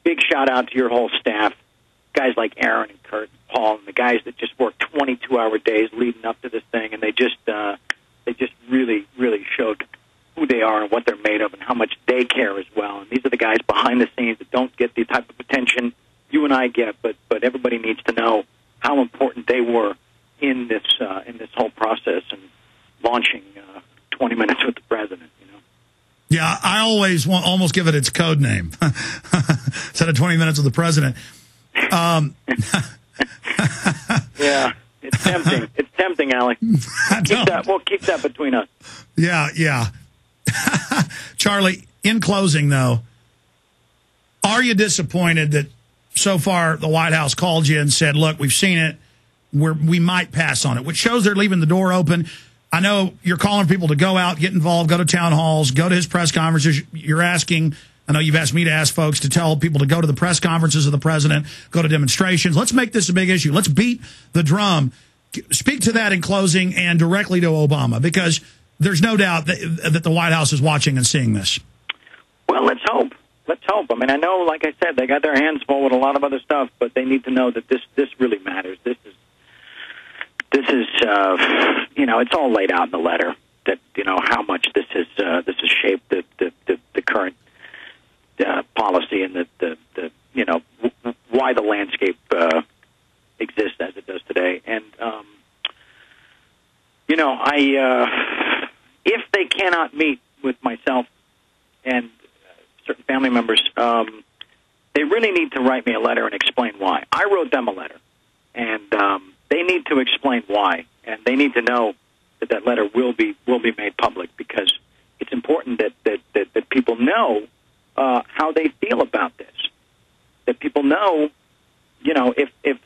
big shout out to your whole staff, guys like Aaron and Kurt and Paul, and the guys that just work 22-hour days leading up to this thing, and they just really, really showed who they are and what they're made of and how much they care as well. And these are the guys behind the scenes that don't get the type of attention you and I get, but everybody needs to know how important they were in this whole process and launching 20 Minutes with the President. You know. Yeah, I always almost give it its code name instead of 20 Minutes with the President. Yeah, it's tempting. It's tempting, Alec. We'll keep that between us. Yeah. Charlie, in closing, though, are you disappointed that so far the White House called you and said, look, we've seen it, we might pass on it, which shows they're leaving the door open? I know you're calling people to go out, get involved, go to town halls, go to his press conferences. You're asking, I know you've asked me to ask folks to tell people to go to the press conferences of the president, go to demonstrations. Let's make this a big issue. Let's beat the drum. Speak to that in closing and directly to Obama, because there's no doubt that the White House is watching and seeing this. Well, let's hope. Let's hope. I mean, I know, like I said, they got their hands full with a lot of other stuff, but they need to know that this really matters. This is it's all laid out in the letter that how much this has shaped the current policy and the why the landscape exists as it does today. And if they cannot meet with myself and certain family members, they really need to write me a letter and explain why. I wrote them a letter, and they need to explain why, and they need to know that letter will be made public, because it's important that people know how they feel about this. That people know, if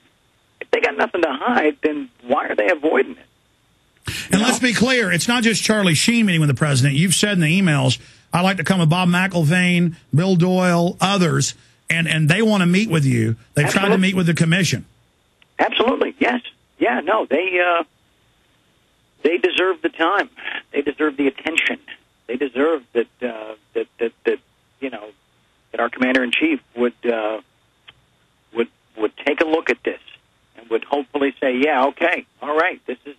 they got nothing to hide, then why are they avoiding it? And let's be clear, it's not just Charlie Sheen meeting with the president. You've said in the emails, I like to come with Bob McIlvain, Bill Doyle, others, and they want to meet with you. They've tried to meet with the commission. Absolutely, yes. Yeah, no, they deserve the time. They deserve the attention. They deserve that our commander-in-chief would take a look at this and would hopefully say, yeah, okay, all right, this is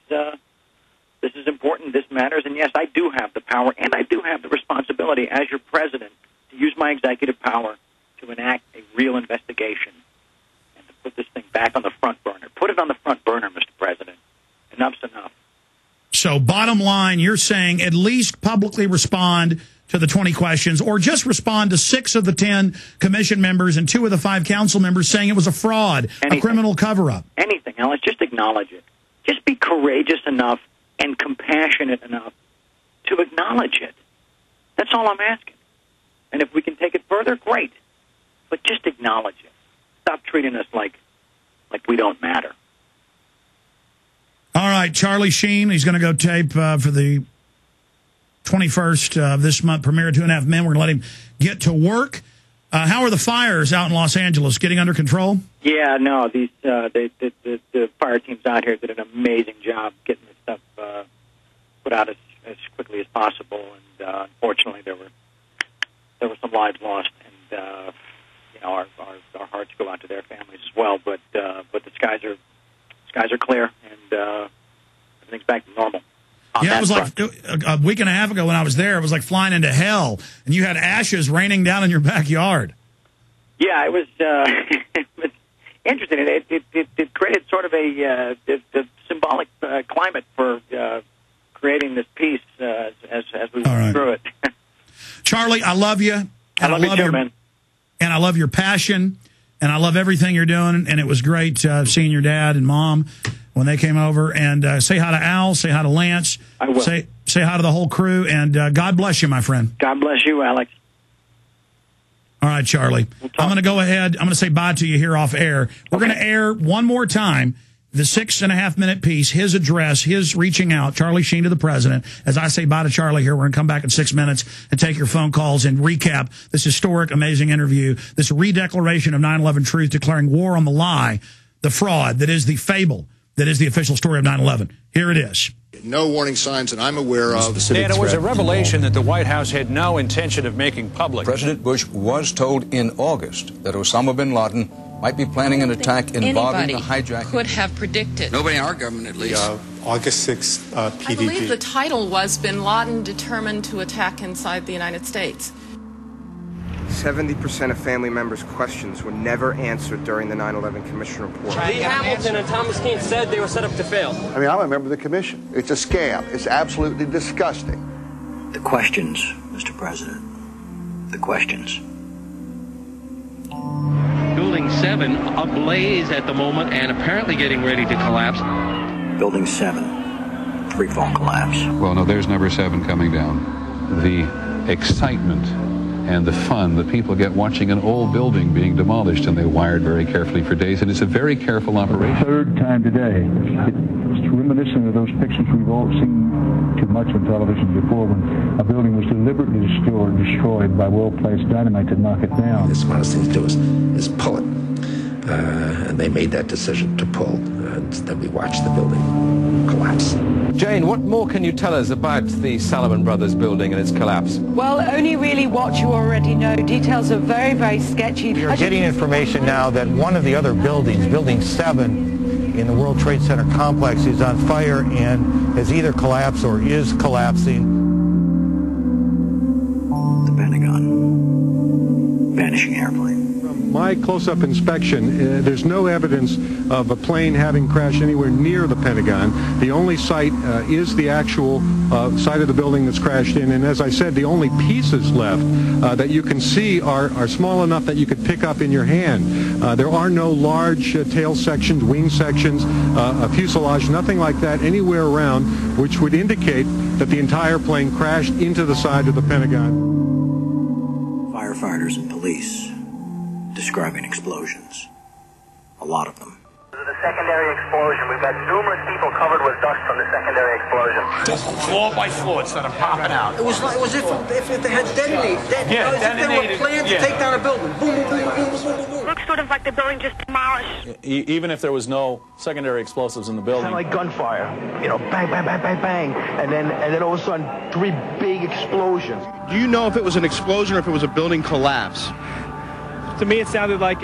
important, this matters, and yes, I do have the power and I do have the responsibility as your president to use my executive power to enact a real investigation and to put this thing back on the front burner. Put it on the front burner, Mr. President. Enough's enough. So bottom line, you're saying at least publicly respond to the 20 questions, or just respond to 6 of the 10 commission members and 2 of the 5 council members saying it was a fraud, a criminal cover-up. Anything, Alex, just acknowledge it. Just be courageous enough and compassionate enough to acknowledge it. That's all I'm asking. And if we can take it further, great. But just acknowledge it. Stop treating us like we don't matter. All right, Charlie Sheen, he's going to go tape for the 21st of this month, premiere 2.5 Men. We're going to let him get to work. How are the fires out in Los Angeles? Getting under control? Yeah, no, the fire teams out here did an amazing job getting this stuff put out as quickly as possible. And unfortunately, there were some lives lost, and our hearts go out to their families as well. But the skies are clear, and everything's back to normal. Yeah, it was like a week and a half ago when I was there. It was like flying into hell, and you had ashes raining down in your backyard. Yeah, it was interesting. It created sort of a symbolic climate for creating this peace as we went through it. Charlie, I love you. I love you too, man. And I love your passion, and I love everything you're doing. And it was great seeing your dad and mom when they came over. And say hi to Al, say hi to Lance. I will. Say hi to the whole crew, and God bless you, my friend. God bless you, Alex. All right, Charlie. I'm going to go ahead. I'm going to say bye to you here off air. We're going to air one more time the 6.5-minute piece, his address, his reaching out, Charlie Sheen to the president. As I say bye to Charlie here, we're going to come back in 6 minutes and take your phone calls and recap this historic, amazing interview, this redeclaration of 9/11 truth, declaring war on the lie, the fraud that is the fable that is the official story of 9/11. Here it is. No warning signs that I'm aware of. And it was a revelation that the White House had no intention of making public. President Bush was told in August that Osama bin Laden might be planning an attack involving the hijacking. Could have predicted. Nobody in our government, at least. August 6th, PDG. I believe the title was Bin Laden Determined to Attack Inside the United States. 70% of family members' questions were never answered during the 9/11 Commission report. Lee Hamilton and Thomas Keane said they were set up to fail. I mean, I'm a member of the commission. It's a scam. It's absolutely disgusting. The questions, Mr. President. The questions. Building 7 ablaze at the moment and apparently getting ready to collapse. Building 7, freefall collapse. Well, no, there's number 7 coming down. The excitement and the fun that people get watching an old building being demolished, and they wired very carefully for days, and it's a very careful operation. Third time today. It's reminiscent of those pictures we've all seen too much on television before, when a building was deliberately destroyed by well-placed dynamite to knock it down. The smartest thing to do is pull it. And they made that decision to pull, and then we watched the building collapse. Jane, what more can you tell us about the Salomon Brothers building and its collapse? Well, only really what you already know. Details are very, very sketchy. We are getting information now that one of the other buildings, Building 7 in the World Trade Center complex, is on fire and has either collapsed or is collapsing. The Pentagon. Vanishing airplane. My close-up inspection, there's no evidence of a plane having crashed anywhere near the Pentagon. The only site is the actual site of the building that's crashed in, and as I said, the only pieces left that you can see are small enough that you could pick up in your hand. There are no large tail sections, wing sections, a fuselage, nothing like that anywhere around, which would indicate that the entire plane crashed into the side of the Pentagon. Firefighters and police describing explosions. A lot of them. The secondary explosion. We've got numerous people covered with dust from the secondary explosion. Just floor by floor instead of popping out. It was like if they had detonated. Yeah, if they were planned to take down a building. Boom, boom, boom, boom, boom, boom, boom. Looks sort of like the building just demolished. Even if there was no secondary explosives in the building. Kind of like gunfire. You know, bang, bang, bang, bang, bang. And then all of a sudden, 3 big explosions. Do you know if it was an explosion or if it was a building collapse? To me, it sounded like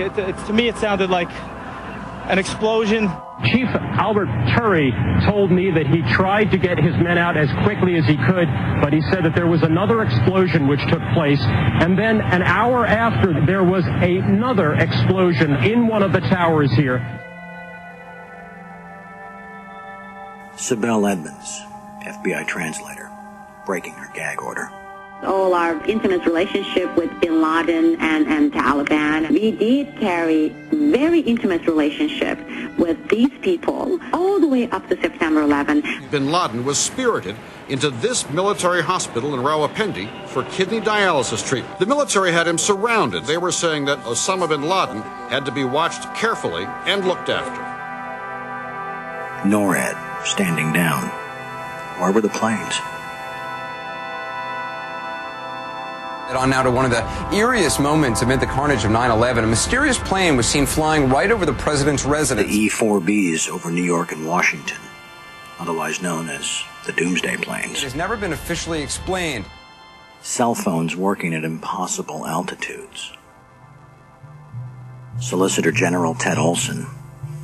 an explosion. Chief Albert Turry told me that he tried to get his men out as quickly as he could, but he said that there was another explosion which took place, and then an hour after there was another explosion in one of the towers here. Sibel Edmonds, FBI translator, breaking her gag order. All our intimate relationship with Bin Laden and Taliban. We did carry very intimate relationship with these people all the way up to September 11. Bin Laden was spirited into this military hospital in Rawalpindi for kidney dialysis treatment. The military had him surrounded. They were saying that Osama bin Laden had to be watched carefully and looked after. NORAD standing down. Where were the planes? On now to one of the eeriest moments amid the carnage of 9/11. A mysterious plane was seen flying right over the president's residence. The E-4Bs over New York and Washington, otherwise known as the Doomsday Planes. It has never been officially explained. Cell phones working at impossible altitudes. Solicitor General Ted Olson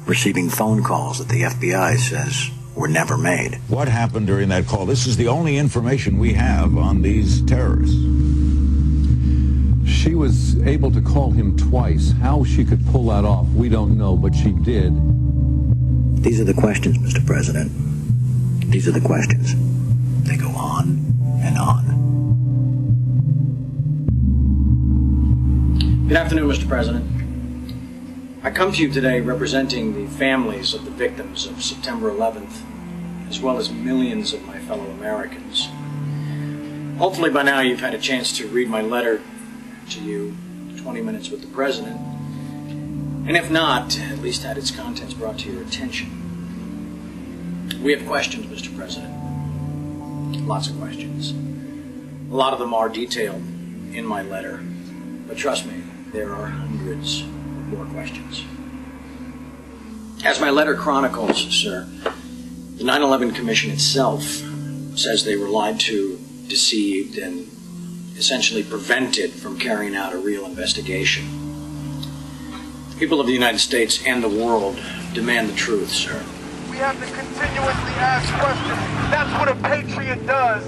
receiving phone calls that the FBI says were never made. What happened during that call? This is the only information we have on these terrorists. She was able to call him twice. How she could pull that off, we don't know, but she did. These are the questions, Mr. President. These are the questions. They go on and on. Good afternoon, Mr. President. I come to you today representing the families of the victims of September 11th, as well as millions of my fellow Americans. Hopefully by now you've had a chance to read my letter to you, 20 Minutes with the President, and if not, at least had its contents brought to your attention. We have questions, Mr. President. Lots of questions. A lot of them are detailed in my letter, but trust me, there are hundreds more questions. As my letter chronicles, sir, the 9/11 Commission itself says they were lied to, deceived, and essentially prevented from carrying out a real investigation. The people of the United States and the world demand the truth, sir. We have to continuously ask questions. That's what a patriot does.